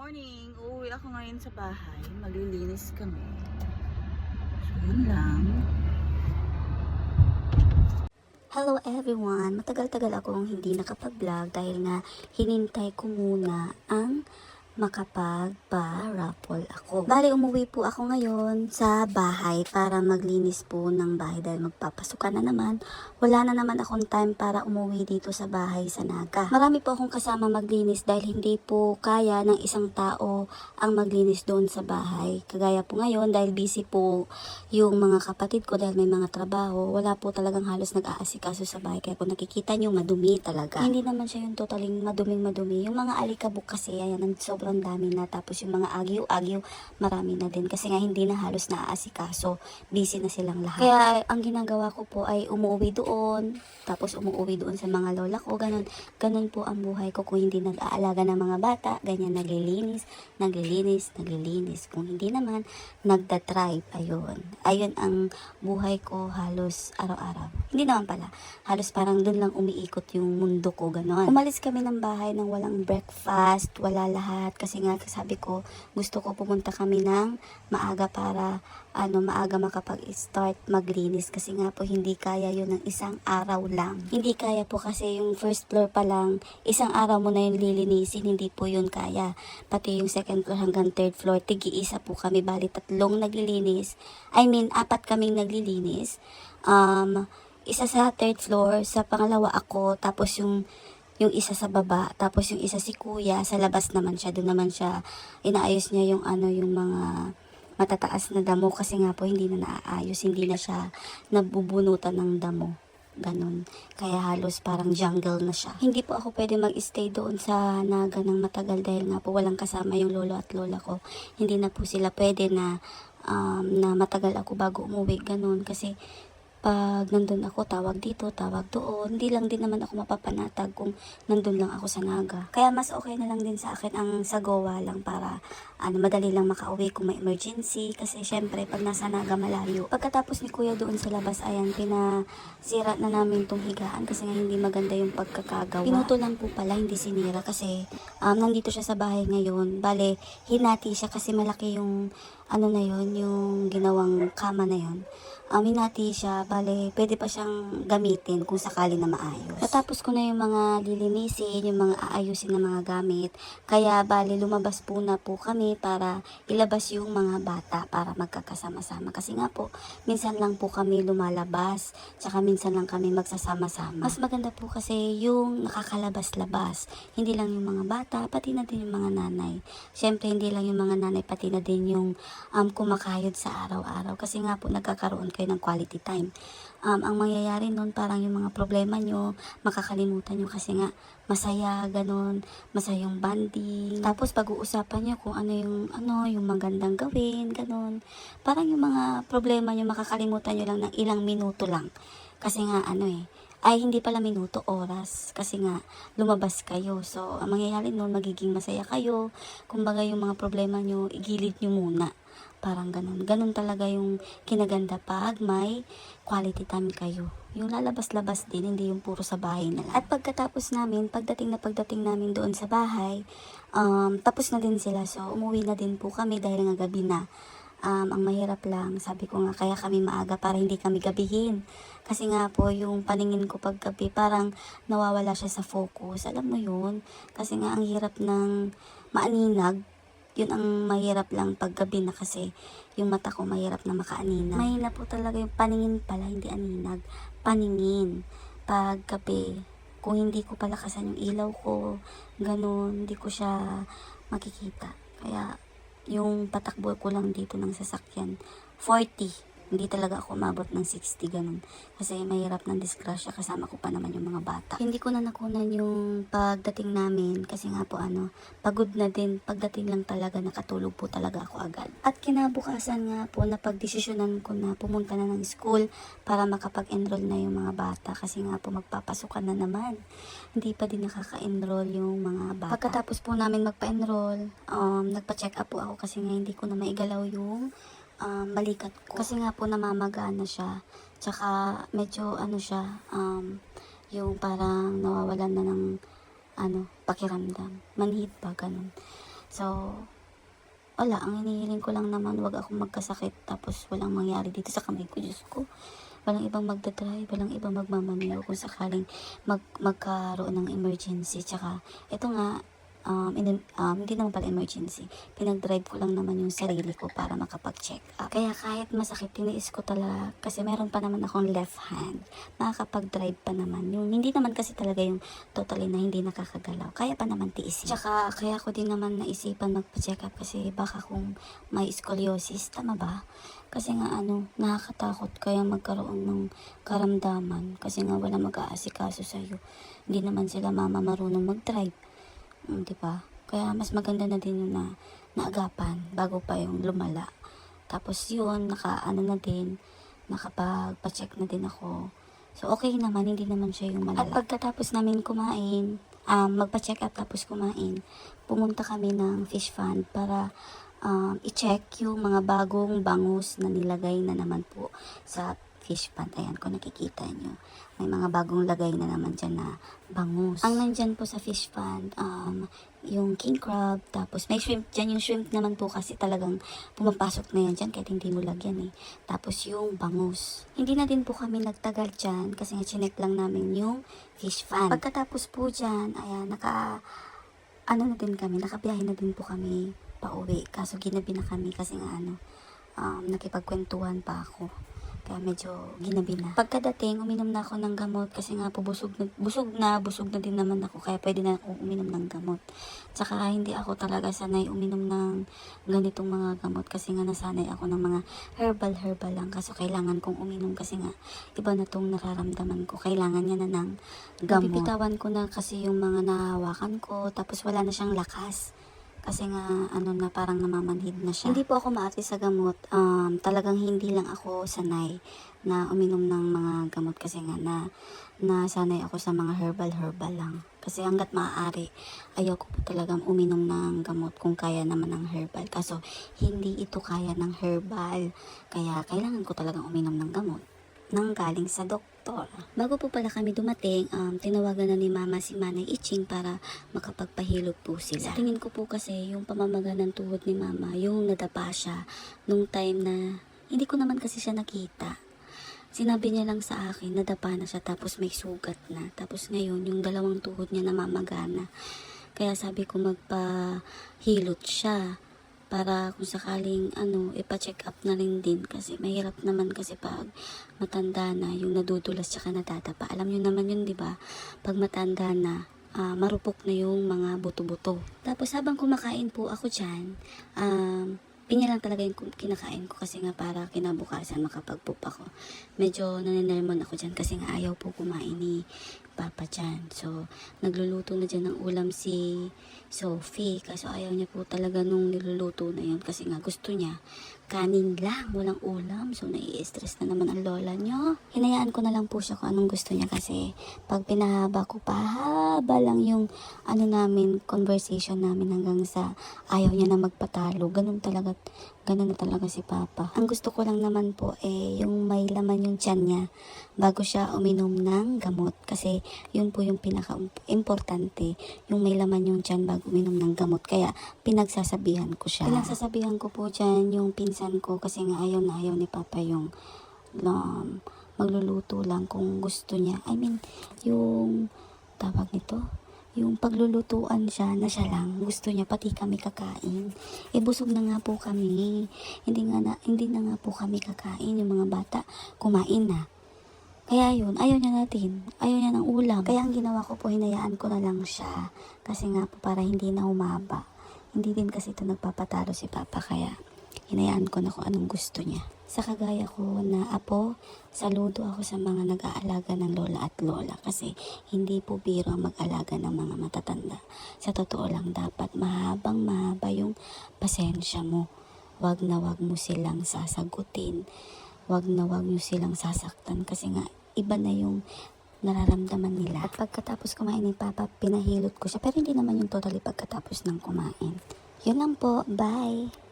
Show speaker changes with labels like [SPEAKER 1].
[SPEAKER 1] morning! Uuwi ako ngayon sa bahay. Maglilinis kami. So, yun lang.
[SPEAKER 2] Hello everyone! Matagal-tagal akong hindi nakapag-vlog dahil nga hinintay ko muna ang makapagpa-raffle ako. Bali, umuwi po ako ngayon sa bahay para maglinis po ng bahay dahil magpapasukan na naman. Wala na naman akong time para umuwi dito sa bahay sa Naga. Marami po akong kasama maglinis dahil hindi po kaya ng isang tao ang maglinis doon sa bahay. Kagaya po ngayon dahil busy po yung mga kapatid ko dahil may mga trabaho, wala po talagang halos nag-aasikaso sa bahay. Kaya kung nakikita nyo, madumi talaga. Hindi naman siya yung totaling maduming-madumi. Yung mga alikabok kasi, ayan, sobrang dami na. Tapos yung mga agyo-agyo, marami na din. Kasi nga hindi na halos naaasikaso. Busy na silang lahat. Kaya ang ginagawa ko po ay umuwi doon. Tapos umuwi doon sa mga lola ko. Ganon. Ganon po ang buhay ko. Kung hindi nag-aalaga ng mga bata, ganyan naglilinis. Kung hindi naman, nagda-drive. Ayun ang buhay ko halos araw-araw. Hindi naman pala. Halos parang doon lang umiikot yung mundo ko. Ganon. Umalis kami ng bahay nang walang breakfast, wala lahat. Kasi nga sabi ko, gusto ko pumunta kami ng maaga para maaga makapag-start maglinis. Kasi nga po hindi kaya yun ng isang araw lang. Hindi kaya po kasi yung first floor pa lang, isang araw mo na yung lilinisin, hindi po yun kaya. Pati yung second floor hanggang third floor, tigi-isa po kami, bali 3 naglilinis. 4 kaming naglilinis. Isa sa third floor, sa pangalawa ako, tapos yung isa sa baba, tapos yung isa si kuya, sa labas naman siya, doon naman siya, inaayos niya yung yung mga matataas na damo kasi nga po hindi na naaayos, hindi na siya nabubunutan ng damo. Ganon. Kaya halos parang jungle na siya. Hindi po ako pwede mag-stay doon sa Naga ng matagal dahil nga po walang kasama yung lolo at lola ko. Hindi na po sila pwede na matagal ako bago umuwi. Ganon. Kasi pag nandun ako, tawag dito, tawag doon. Hindi lang din naman ako mapapanatag kung nandun lang ako sa Naga. Kaya mas okay na lang din sa akin ang sa Goa lang para madali lang makauwi kung may emergency. Kasi syempre, pag nasa Naga malayo. Pagkatapos ni kuya doon sa labas, ayan, pinasira na namin tong higaan kasi nga hindi maganda yung pagkakagawa. Pinuto lang po pala, hindi sinira kasi nandito siya sa bahay ngayon. Bale, hinati siya kasi malaki yung yung ginawang kama na yun. Hinati siya, bale, pwede pa siyang gamitin kung sakali na maayos. Natapos ko na yung mga lilinisin, yung mga aayusin na mga gamit. Kaya, bale, lumabas po na po kami para ilabas yung mga bata para magkakasama-sama. Kasi nga po, minsan lang po kami lumalabas, tsaka minsan lang kami magsasama-sama. Mas maganda po kasi yung nakakalabas-labas. Hindi lang yung mga bata, pati na din yung mga nanay. Siyempre, hindi lang yung mga nanay, pati na din yung kumakayod sa araw-araw. Kasi nga po, nagkakaroon kayo ng quality time. Ang mangyayari nun, parang yung mga problema nyo, makakalimutan nyo kasi nga masaya, ganun, masaya yung banding. Tapos pag-uusapan nyo kung yung magandang gawin, ganun. Parang yung mga problema nyo, makakalimutan nyo lang ng ilang minuto lang. Kasi nga ay hindi pala minuto, oras. Kasi nga, lumabas kayo. So, ang mangyayari nun, magiging masaya kayo. Kumbaga yung mga problema nyo, igilid nyo muna. Parang ganun. Ganun talaga yung kinaganda pag may quality time kayo. Yung lalabas-labas din, hindi yung puro sa bahay na lang. At pagkatapos namin, pagdating namin doon sa bahay, tapos na din sila. So, umuwi na din po kami dahil nga gabi na. Ang mahirap lang, sabi ko nga, kaya kami maaga para hindi kami gabihin. Kasi nga po, yung paningin ko pag gabi, parang nawawala siya sa focus. Alam mo yun? Kasi nga, ang hirap ng maaninag. Yun ang mahirap lang pag gabi na kasi yung mata ko mahirap na makaaninag. Mahina po talaga yung paningin pala, hindi aninag. Paningin. Pag gabi, kung hindi ko palakasan yung ilaw ko, ganun, hindi ko siya makikita. Kaya, yung patakbo ko lang dito ng sasakyan, 40. Hindi talaga ako umabot ng 60, ganun. Kasi mahirap ng disgrasya, kasama ko pa naman yung mga bata. Hindi ko na nakunan yung pagdating namin, kasi nga po pagod na din. Pagdating lang talaga, nakatulog po talaga ako agad. At kinabukasan nga po, napagdesisyonan ko na pumunta na ng school para makapag-enroll na yung mga bata. Kasi nga po, magpapasukan na naman. Hindi pa din nakaka-enroll yung mga bata. Pagkatapos po namin magpa-enroll, nagpa-check up po ako kasi nga hindi ko na maigalaw yung balikat ko. Kasi nga po namamagana siya. Tsaka medyo siya, yung parang nawawalan na ng pakiramdam. Manhid pa, ganun. So, wala, ang hinihiling ko lang naman, wag akong magkasakit tapos walang mangyari dito sa kamay ko, Diyos ko. Walang ibang magdadrive, walang ibang magmamaneho kung sakaling magkaroon ng emergency. Tsaka, ito nga, hindi naman pala emergency. Pinag-drive ko lang naman yung sarili ko para makapag-check up. Kaya kahit masakit, tiniis ko talaga kasi meron pa naman akong left hand. Nakakapag-drive pa naman. Yung hindi naman kasi talaga yung totally na hindi nakakagalaw. Kaya pa naman tiisin. Tsaka kaya ko din naman naisipan magpa-check up kasi baka kung may scoliosis, tama ba? Kasi nga nakakatakot kaya magkaroon ng karamdaman kasi nga wala mag-aasikaso sa'yo. Hindi naman sila mama marunong mag-drive. Diba? Kaya mas maganda na din yung naagapan bago pa yung lumala. Tapos yun, nakapagpa-check na din ako. So okay naman, hindi naman siya yung malala. At pagkatapos namin kumain, magpa-check up tapos kumain, pumunta kami ng fish fund para i-check yung mga bagong bangus na nilagay na naman po sa fish pond. Ayan, kung nakikita nyo, may mga bagong lagay na naman dyan na bangus. Ang nandyan po sa fish pond, yung king crab, tapos may shrimp dyan. Yung shrimp naman po kasi talagang pumapasok na yan dyan kahit hindi mo lagyan eh. Tapos yung bangus. Hindi na din po kami nagtagal dyan kasi nga chinek lang namin yung fish pond. Pagkatapos po dyan, ayan, nakabiyahe na din po kami pauwi. Kaso ginabi na kami kasi nga nakipagkwentuhan pa ako. Kaya medyo ginabi na. Pagkadating, uminom na ako ng gamot kasi nga po busog na din naman ako. Kaya pwede na ako uminom ng gamot. Tsaka hindi ako talaga sanay uminom ng ganitong mga gamot kasi nga nasanay ako ng mga herbal lang. Kaso kailangan kong uminom kasi nga iba na tong nararamdaman ko. Kailangan niya na ng gamot. Pipitawan ko na kasi yung mga nahawakan ko tapos wala na siyang lakas. Kasi nga, parang namamanhid na siya. Hindi po ako maarte sa gamot. Talagang hindi lang ako sanay na uminom ng mga gamot kasi nga nasanay ako sa mga herbal lang. Kasi hanggat maaari, ayaw ko po talagang uminom ng gamot kung kaya naman ng herbal. Kaso, hindi ito kaya ng herbal. Kaya, kailangan ko talagang uminom ng gamot nang galing sa doktor. Bago po pala kami dumating, tinawagan na ni Mama si Manay Iching para makapagpahilot po sila. Sa tingin ko po kasi yung pamamaga ng tuhod ni Mama, yung nadapa siya nung time na hindi ko naman kasi siya nakita. Sinabi niya lang sa akin, nadapa na siya tapos may sugat na. Tapos ngayon, yung dalawang tuhod niya namamagana. Kaya sabi ko magpahilot siya para kung sakaling ipa-check up na rin din kasi mahirap naman kasi pag matanda na yung nadudulas tsaka nadadapa. Alam niyo naman yun, di ba? Pag matanda na, marupok na yung mga buto-buto. Tapos habang kumakain po ako dyan, pinya lang talaga yung kinakain ko kasi nga para kinabukasan makapag-poop ako. Medyo naninirmon ako dyan kasi nga ayaw po kumain ni Papa dyan. So, nagluluto na dyan ng ulam si Sophie. Kaso ayaw niya po talaga nung niluluto na yun kasi nga gusto niya kanin lang, walang ulam. So, nai-stress na naman ang lola niyo. Hinayaan ko na lang po siya kung anong gusto niya kasi pag pinahaba ko pa, haba lang yung conversation namin hanggang sa ayaw niya na magpatalo. Ganun na talaga si Papa. Ang gusto ko lang naman po yung may laman yung tiyan niya bago siya uminom ng gamot. Kasi yun po yung pinaka-importante, yung may laman yung tiyan bago uminom ng gamot. Kaya pinagsasabihan ko siya. Pinagsasabihan ko po dyan yung pinsan ko kasi nga ayaw na ayaw ni Papa yung magluluto lang kung gusto niya. I mean, yung tawag nito, yung paglulutuan siya na siya lang gusto niya, pati kami kakain. Busog na nga po kami. Hindi na nga po kami kakain. Yung mga bata kumain na. Kaya yun, ayaw niya ng ulam. Kaya ang ginawa ko po, hinayaan ko na lang siya. Kasi nga po para hindi na humaba. Hindi din kasi ito nagpapatalo si Papa, kaya hinayaan ko na kung anong gusto niya. Sa kagaya ko na apo, saludo ako sa mga nag-aalaga ng lola at lola kasi hindi po biro ang mag-alaga ng mga matatanda. Sa totoo lang, dapat mahaba yung pasensya mo. Wag na wag mo silang sasagutin. Wag na wag mo silang sasaktan kasi nga iba na yung nararamdaman nila. At pagkatapos kumain ni Papa, pinahilot ko siya pero hindi naman yung totally pagkatapos ng kumain. Yun lang po. Bye!